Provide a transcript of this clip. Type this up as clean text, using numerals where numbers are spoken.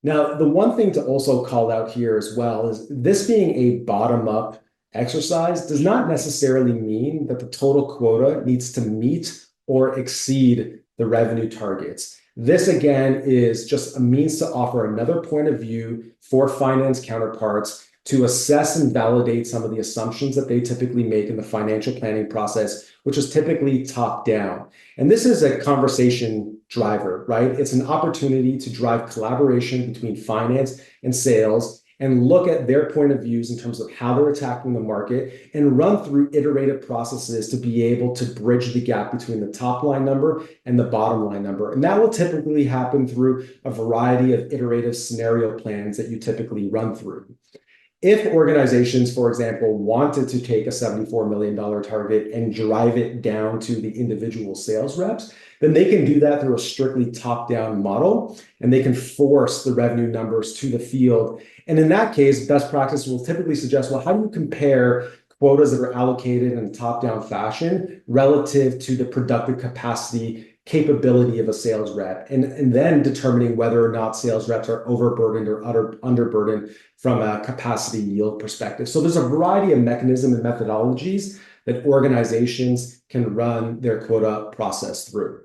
Now, the one thing to also call out here as well is this being a bottom-up exercise does not necessarily mean that the total quota needs to meet or exceed the revenue targets. This, again, is just a means to offer another point of view for finance counterparts to assess and validate some of the assumptions that they typically make in the financial planning process, which is typically top down. And this is a conversation driver, right? It's an opportunity to drive collaboration between finance and sales and look at their point of views in terms of how they're attacking the market and run through iterative processes to be able to bridge the gap between the top line number and the bottom line number. And that will typically happen through a variety of iterative scenario plans that you typically run through. If organizations, for example, wanted to take a $74 million target and drive it down to the individual sales reps, then they can do that through a strictly top-down model, and they can force the revenue numbers to the field. And in that case, best practice will typically suggest, well, how do you compare quotas that are allocated in a top-down fashion relative to the productive capacity capability of a sales rep, and then determining whether or not sales reps are overburdened or underburdened from a capacity yield perspective. So there's a variety of mechanisms and methodologies that organizations can run their quota process through.